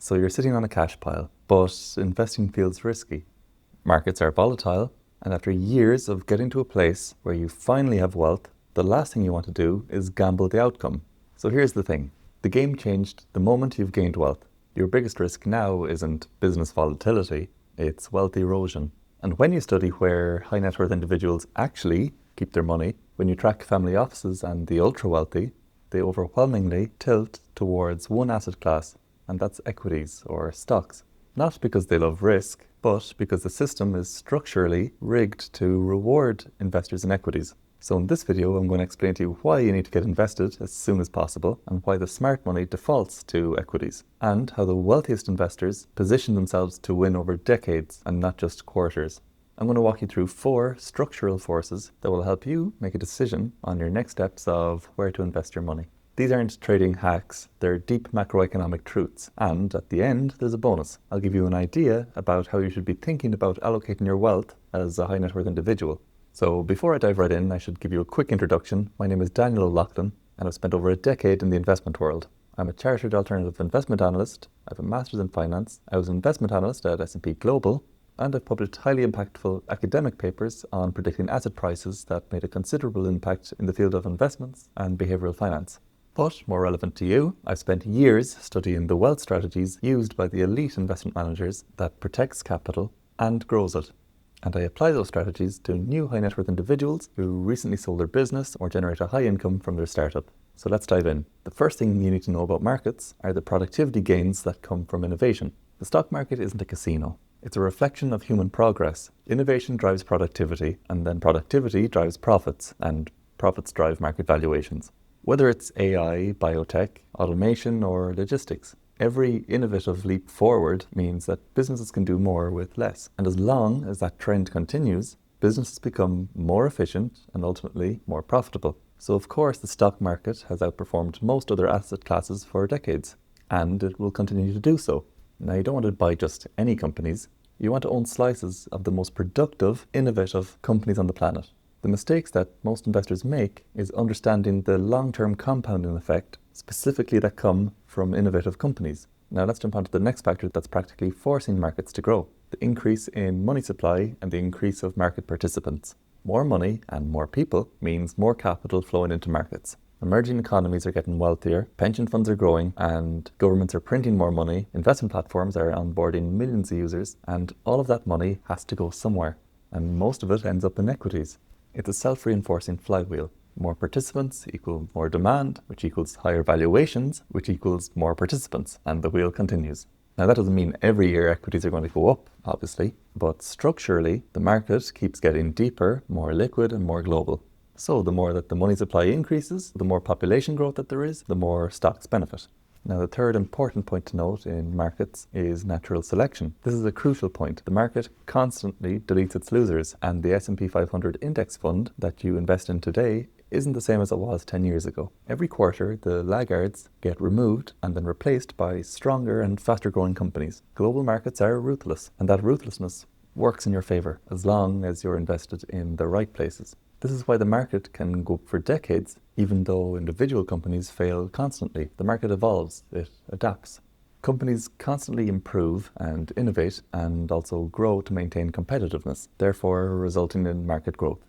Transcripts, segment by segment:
So you're sitting on a cash pile, but investing feels risky. Markets are volatile, and after years of getting to a place where you finally have wealth, the last thing you want to do is gamble the outcome. So here's the thing. The game changed the moment you've gained wealth. Your biggest risk now isn't business volatility, it's wealth erosion. And when you study where high net worth individuals actually keep their money, when you track family offices and the ultra wealthy, they overwhelmingly tilt towards one asset class, and that's equities or stocks. Not because they love risk, but because the system is structurally rigged to reward investors in equities. So in this video, I'm going to explain to you why you need to get invested as soon as possible and why the smart money defaults to equities, and how the wealthiest investors position themselves to win over decades and not just quarters. I'm going to walk you through 4 structural forces that will help you make a decision on your next steps of where to invest your money. These aren't trading hacks, they're deep macroeconomic truths. And at the end, there's a bonus. I'll give you an idea about how you should be thinking about allocating your wealth as a high net worth individual. So before I dive right in, I should give you a quick introduction. My name is Daniel O'Loughlin, and I've spent over a decade in the investment world. I'm a chartered alternative investment analyst. I have a master's in finance. I was an investment analyst at S&P Global, and I've published highly impactful academic papers on predicting asset prices that made a considerable impact in the field of investments and behavioral finance. But more relevant to you, I've spent years studying the wealth strategies used by the elite investment managers that protects capital and grows it. And I apply those strategies to new high net worth individuals who recently sold their business or generate a high income from their startup. So let's dive in. The first thing you need to know about markets are the productivity gains that come from innovation. The stock market isn't a casino. It's a reflection of human progress. Innovation drives productivity, and then productivity drives profits, and profits drive market valuations. Whether it's AI, biotech, automation, or logistics, every innovative leap forward means that businesses can do more with less. And as long as that trend continues, businesses become more efficient and ultimately more profitable. So of course the stock market has outperformed most other asset classes for decades, and it will continue to do so. Now you don't want to buy just any companies, you want to own slices of the most productive, innovative companies on the planet. The mistakes that most investors make is understanding the long-term compounding effect, specifically that come from innovative companies. Now let's jump on to the next factor that's practically forcing markets to grow: the increase in money supply and the increase of market participants. More money and more people means more capital flowing into markets. Emerging economies are getting wealthier, pension funds are growing, and governments are printing more money, investment platforms are onboarding millions of users, and all of that money has to go somewhere, and most of it ends up in equities. It's a self-reinforcing flywheel. More participants equal more demand, which equals higher valuations, which equals more participants, and the wheel continues. Now that doesn't mean every year equities are going to go up, obviously, but structurally the market keeps getting deeper, more liquid, and more global. So the more that the money supply increases, the more population growth that there is, the more stocks benefit. Now the third important point to note in markets is natural selection. This is a crucial point. The market constantly deletes its losers, and the S&P 500 index fund that you invest in today isn't the same as it was 10 years ago. Every quarter, the laggards get removed and then replaced by stronger and faster growing companies. Global markets are ruthless, and that ruthlessness works in your favor as long as you're invested in the right places. This is why the market can go for decades, even though individual companies fail constantly. The market evolves, it adapts. Companies constantly improve and innovate and also grow to maintain competitiveness, therefore resulting in market growth.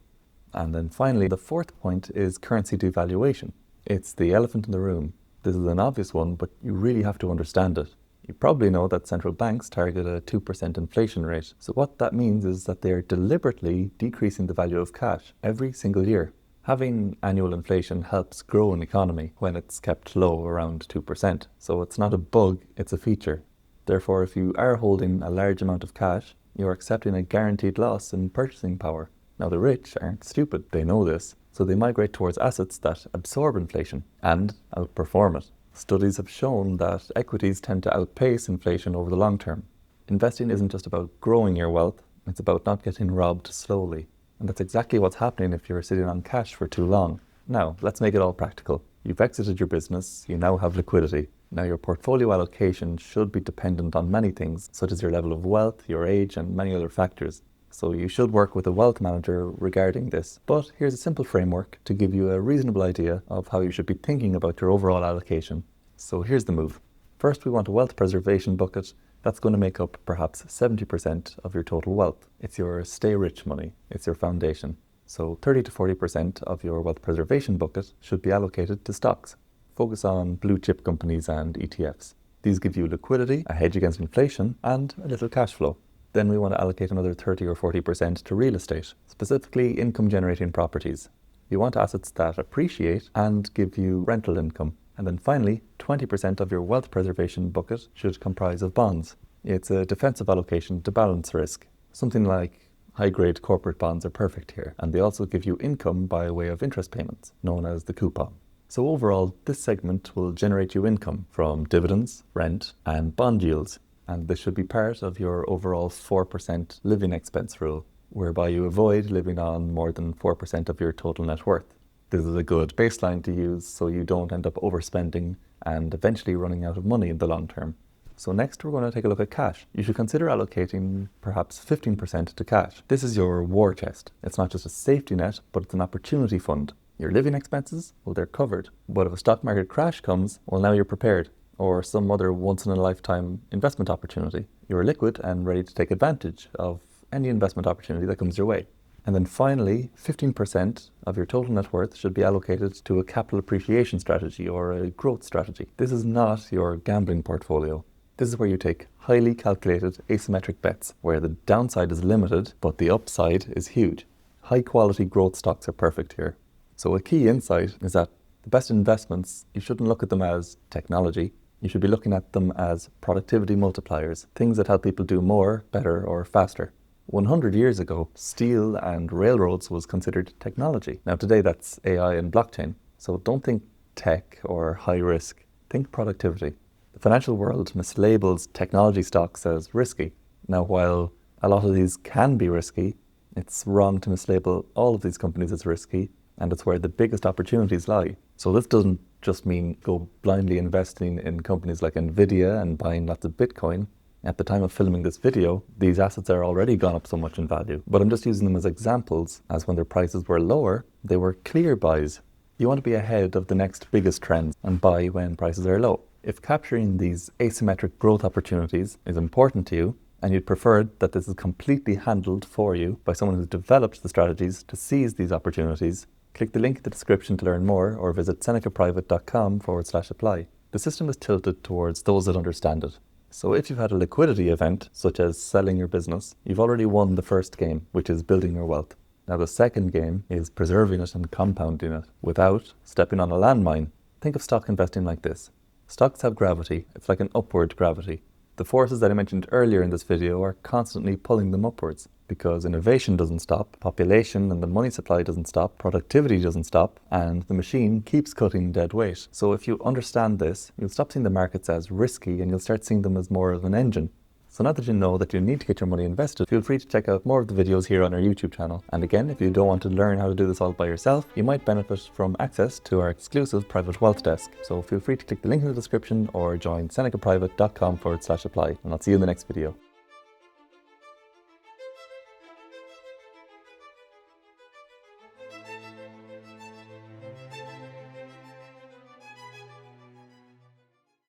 And then finally, the fourth point is currency devaluation. It's the elephant in the room. This is an obvious one, but you really have to understand it. You probably know that central banks target a 2% inflation rate. So what that means is that they're deliberately decreasing the value of cash every single year. Having annual inflation helps grow an economy when it's kept low around 2%. So it's not a bug, it's a feature. Therefore, if you are holding a large amount of cash, you're accepting a guaranteed loss in purchasing power. Now the rich aren't stupid, they know this, so they migrate towards assets that absorb inflation and outperform it. Studies have shown that equities tend to outpace inflation over the long term. Investing isn't just about growing your wealth, it's about not getting robbed slowly. And that's exactly what's happening if you're sitting on cash for too long. Now, let's make it all practical. You've exited your business, you now have liquidity. Now your portfolio allocation should be dependent on many things, such as your level of wealth, your age, and many other factors. So you should work with a wealth manager regarding this. But here's a simple framework to give you a reasonable idea of how you should be thinking about your overall allocation. So here's the move. First, we want a wealth preservation bucket. That's going to make up perhaps 70% of your total wealth. It's your stay rich money. It's your foundation. So 30 to 40% of your wealth preservation bucket should be allocated to stocks. Focus on blue chip companies and ETFs. These give you liquidity, a hedge against inflation, and a little cash flow. Then we want to allocate another 30 or 40% to real estate, specifically income generating properties. You want assets that appreciate and give you rental income. And then finally, 20% of your wealth preservation bucket should comprise of bonds. It's a defensive allocation to balance risk. Something like high-grade corporate bonds are perfect here, and they also give you income by way of interest payments, known as the coupon. So overall, this segment will generate you income from dividends, rent, and bond yields, and this should be part of your overall 4% living expense rule, whereby you avoid living on more than 4% of your total net worth. This is a good baseline to use so you don't end up overspending and eventually running out of money in the long term. So next we're going to take a look at cash. You should consider allocating perhaps 15% to cash. This is your war chest. It's not just a safety net, but it's an opportunity fund. Your living expenses, well, they're covered. But if a stock market crash comes, well, now you're prepared. Or some other once-in-a-lifetime investment opportunity. You're liquid and ready to take advantage of any investment opportunity that comes your way. And then finally, 15% of your total net worth should be allocated to a capital appreciation strategy or a growth strategy. This is not your gambling portfolio. This is where you take highly calculated asymmetric bets, where the downside is limited, but the upside is huge. High quality growth stocks are perfect here. So a key insight is that the best investments, you shouldn't look at them as technology. You should be looking at them as productivity multipliers, things that help people do more, better, or faster. 100 years ago, steel and railroads was considered technology. Now today that's AI and blockchain. So don't think tech or high risk, think productivity. The financial world mislabels technology stocks as risky. Now while a lot of these can be risky, it's wrong to mislabel all of these companies as risky, and it's where the biggest opportunities lie. So this doesn't just mean go blindly investing in companies like Nvidia and buying lots of Bitcoin. At the time of filming this video, these assets are already gone up so much in value. But I'm just using them as examples, as when their prices were lower, they were clear buys. You want to be ahead of the next biggest trends and buy when prices are low. If capturing these asymmetric growth opportunities is important to you, and you'd prefer that this is completely handled for you by someone who's developed the strategies to seize these opportunities, click the link in the description to learn more or visit senecaprivate.com/apply. The system is tilted towards those that understand it. So if you've had a liquidity event, such as selling your business, you've already won the first game, which is building your wealth. Now the second game is preserving it and compounding it without stepping on a landmine. Think of stock investing like this. Stocks have gravity. It's like an upward gravity. The forces that I mentioned earlier in this video are constantly pulling them upwards because innovation doesn't stop, population and the money supply doesn't stop, productivity doesn't stop, and the machine keeps cutting dead weight. So if you understand this, you'll stop seeing the markets as risky and you'll start seeing them as more of an engine. So now that you know that you need to get your money invested, feel free to check out more of the videos here on our YouTube channel. And again, if you don't want to learn how to do this all by yourself, you might benefit from access to our exclusive private wealth desk. So feel free to click the link in the description or join senecaprivate.com/apply. And I'll see you in the next video.